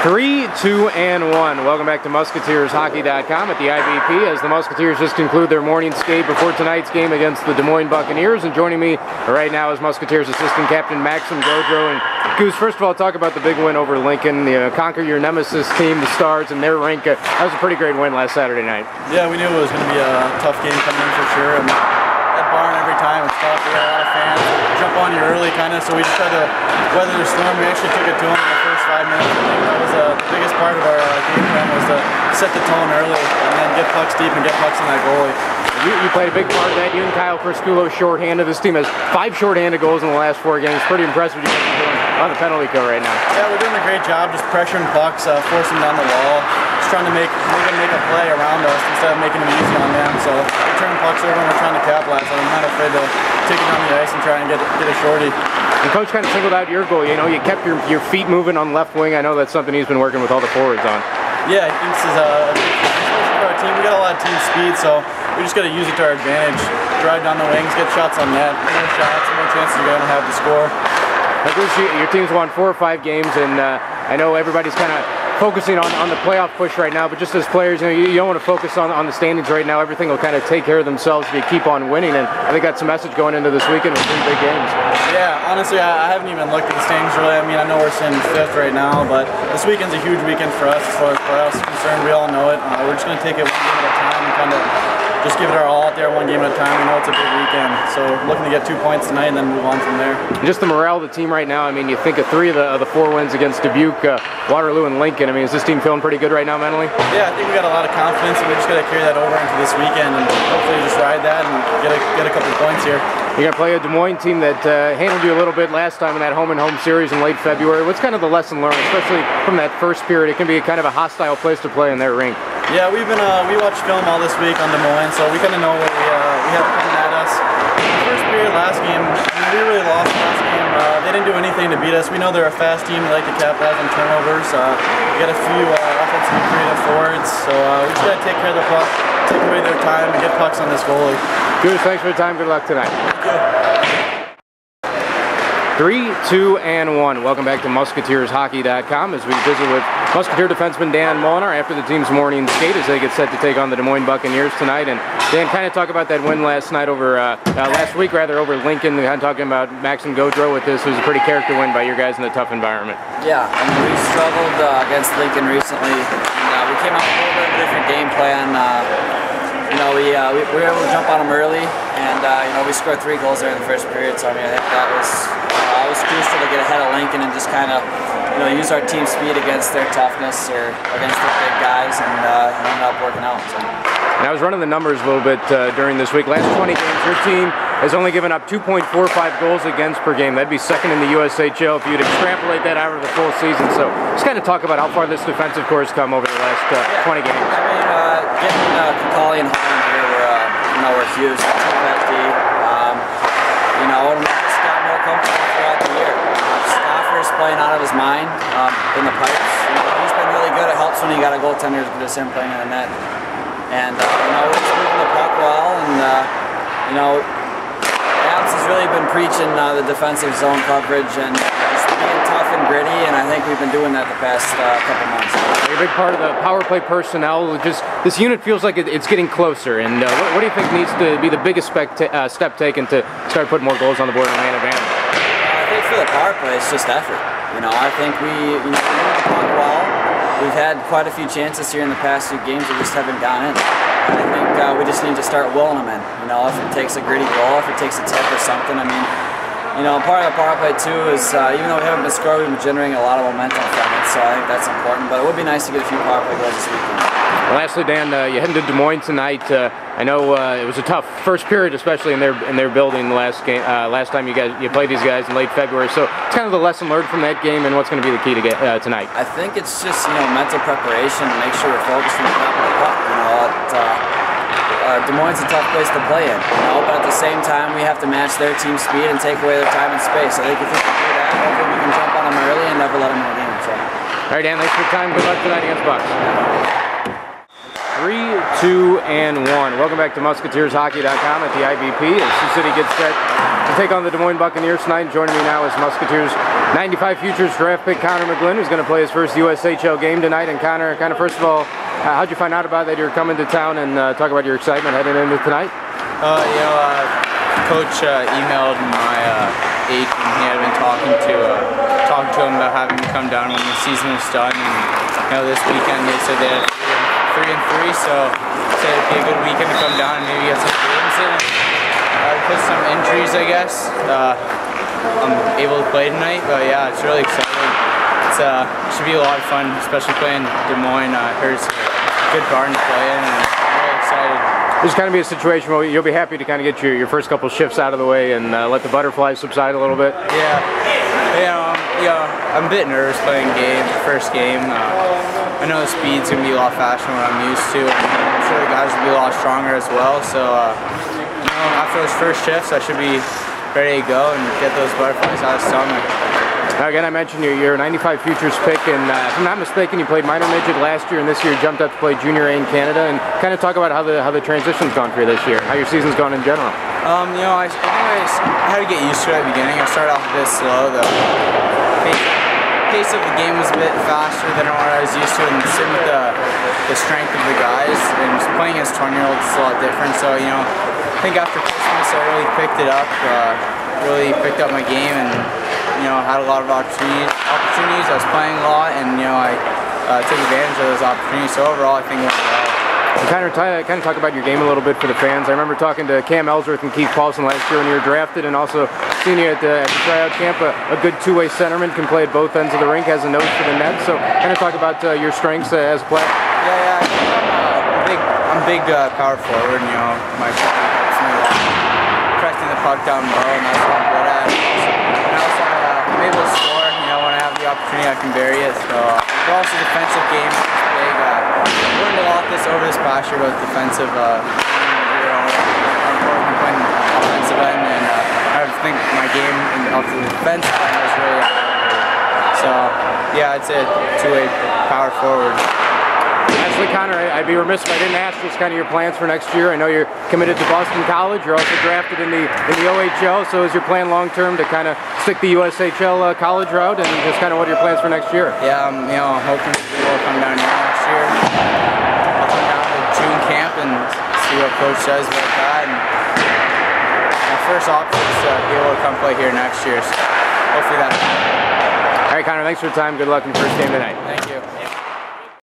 3, 2, and 1. Welcome back to MusketeersHockey.com at the IBP as the Musketeers just conclude their morning skate before tonight's game against the Des Moines Buccaneers. And joining me right now is Musketeers assistant captain Maxim Gaudreault. And Goose, first of all, talk about the big win over Lincoln. Conquer your nemesis team, the Stars, and their rink. That was a pretty great win last Saturday night. Yeah, we knew it was going to be a tough game coming in for sure. And that barn every time, it's tough. We had a lot of fans jump on you early, kind of, so we just tried to weather the storm. We actually took it to them in the first 5 minutes. I think that was the biggest part of our game plan, was to set the tone early and then get pucks deep and get pucks on that goalie. You played a big part of that. You and Kyle Persculo shorthanded. This team has 5 shorthanded goals in the last 4 games. Pretty impressive what you guys are doing on the penalty kill right now. Yeah, we're doing a great job just pressuring pucks, forcing them down the wall, just trying to make a play around us instead of making them easy on them. So we're turning pucks over and we're trying to capitalize on them. I'm not afraid to take it down the ice and try and get a shorty. The coach kind of singled out your goal. You know, you kept your feet moving on left wing. I know that's something he's been working with all the forwards on. Yeah, I think this is a big thing for our team. We got a lot of team speed, so we just got to use it to our advantage. Drive down the wings, get shots on net. More shots, more chances you're going to have to score. Your team's won 4 or 5 games, and I know everybody's kind of focusing on the playoff push right now, but just as players, you don't want to focus on the standings right now. Everything will kind of take care of themselves if you keep on winning, and I think that's a message going into this weekend with 3 big games. Yeah, honestly, I haven't even looked at the standings really. I mean, I know we're sitting 5th right now, but this weekend's a huge weekend for us as far as playoffs are concerned. We all know it. We're just going to take it 1 game at a time and kind of just give it our all out there 1 game at a time. We know it's a big weekend, so looking to get 2 points tonight and then move on from there. Just the morale of the team right now. I mean, you think of 3 of the 4 wins against Dubuque, Waterloo, and Lincoln. I mean, is this team feeling pretty good right now mentally? Yeah, I think we got a lot of confidence, and we just got to carry that over into this weekend and hopefully just ride that and get a couple points here. You're going to play a Des Moines team that handled you a little bit last time in that home-and-home series in late February. What's kind of the lesson learned, especially from that first period? It can be kind of a hostile place to play in their rink. Yeah, we watched film all this week on Des Moines, so we kind of know what we have coming at us. In the first period last game, we really lost last game. They didn't do anything to beat us. We know they're a fast team. They like to capitalize on turnovers. We got a few offensive and creative forwards, so we just got to take care of the puck, take away their time, and get pucks on this goalie. Goose, thanks for your time. Good luck tonight. Thank you. 3, 2, and 1. Welcome back to MusketeersHockey.com as we visit with Musketeer defenseman Dan Molenaar after the team's morning skate as they get set to take on the Des Moines Buccaneers tonight. And Dan, kind of talk about that win last night over last week over Lincoln. Kind of talking about Maxim Gaudreault with this. It was a pretty character win by your guys in a tough environment. Yeah, I mean, we struggled against Lincoln recently. And, we came out with a little bit of a different game plan. We were able to jump on them early, and we scored 3 goals there in the first period. So I mean, I think that was crucial to get ahead of Lincoln and just kind of use our team speed against their toughness or against the big guys, and it ended up working out. So. And I was running the numbers a little bit during this week. Last 20 games, your team has only given up 2.45 goals against per game. That'd be 2nd in the USHL if you'd extrapolate that out of the full season. So just kind of talk about how far this defensive core has come over the last 20 games. I mean, getting Kakali and Holland here were huge. And we just got more comfortable throughout the year. Stafford's playing out of his mind in the pipes. He's been really good. It helps when you got a goaltender with him playing in the net. And we're just moving the puck well, and Adams has really been preaching the defensive zone coverage and just being tough and gritty, and I think we've been doing that the past couple months. You're a big part of the power play personnel. Just this unit feels like it's getting closer. And what do you think needs to be the biggest step taken to start putting more goals on the board in man advantage? I think for the power play, it's just effort. I think we move the puck well. We've had quite a few chances here in the past few games that just haven't gone in. And I think we just need to start willing them in. If it takes a gritty goal, if it takes a tip or something. I mean, part of the power play too is even though we haven't been scoring, we've been generating a lot of momentum from it. So I think that's important. But it would be nice to get a few power play goals this weekend. Lastly, Dan, you heading to Des Moines tonight. I know it was a tough first period, especially in their building last time you played these guys in late February. So it's kind of the lesson learned from that game, and what's going to be the key to get tonight? I think it's just mental preparation to make sure we're focused on the top of the puck. Des Moines is a tough place to play in, but at the same time we have to match their team speed and take away their time and space. I think if we can do that, hopefully we can jump on them early and never let them in the game. So. All right, Dan, thanks for your time. Good luck tonight against Bucks. 3, 2, and 1. Welcome back to MusketeersHockey.com at the IBP as Sioux City gets set to take on the Des Moines Buccaneers tonight. Joining me now is Musketeers 95 Futures draft pick Connor McGlynn, who's going to play his first USHL game tonight. And Connor, kind of first of all, how'd you find out about that you're coming to town, and talk about your excitement heading into tonight? Coach emailed my agent, and he had been talking to him about having me come down when the season was done. And this weekend they said they had 3-3, so said it'd be a good weekend to come down and maybe get some games in. Because some injuries, I guess. I'm able to play tonight, but yeah, it's really exciting. It should be a lot of fun, especially playing Des Moines. Here's a good barn to play in, and I'm really excited. This is going to be a situation where you'll be happy to kind of get your first couple shifts out of the way and let the butterflies subside a little bit. I'm a bit nervous playing first game. I know the speed's going to be a lot faster than what I'm used to, and I'm sure the guys will be a lot stronger as well. So after those first shifts, I should be ready to go and get those butterflies out of the stomach. Now again, I mentioned you're a 95 Futures pick, and if I'm not mistaken, you played minor midget last year, and this year you jumped up to play junior A in Canada. And kind of talk about how the transition's gone for you this year, how your season's gone in general. I had to get used to it at the beginning. I started off a bit slow. The pace of the game was a bit faster than what I was used to, and sitting with the strength of the guys, and just playing as 20-year-olds is a lot different. So I think after Christmas I really picked it up, picked up my game, and had a lot of opportunities. I was playing a lot, and I took advantage of those opportunities. So overall, I think it went well. Kind of talk about your game a little bit for the fans. I remember talking to Cam Ellsworth and Keith Paulson last year when you were drafted, and also seeing you at the tryout camp. A good two-way centerman, can play at both ends of the rink, has a nose for the net. So kind of talk about your strengths as a player. Yeah, I'm a big power forward. My shot helps me a lot. Pressing the puck down low, and that's what I'm good at. And also, I'm able to score. When I have the opportunity, I can bury it. So, but also defensive game is big. I learned a lot over this past year about defensive. Playing offensive end, and I think my game off the defensive end was really elevated. So, yeah, I'd say two-way power forward. Actually, Connor, I'd be remiss if I didn't ask just kind of your plans for next year. I know you're committed to Boston College. You're also drafted in the OHL. So is your plan long term to kind of stick the USHL college route, and just kind of what are your plans for next year? Yeah, I'm hoping we'll come down here next year. I'll come down to June camp and see what coach says about that. And my first option is to be able to come play here next year. So hopefully that'll happen. All right, Connor, thanks for your time. Good luck in the first game tonight. Thank you.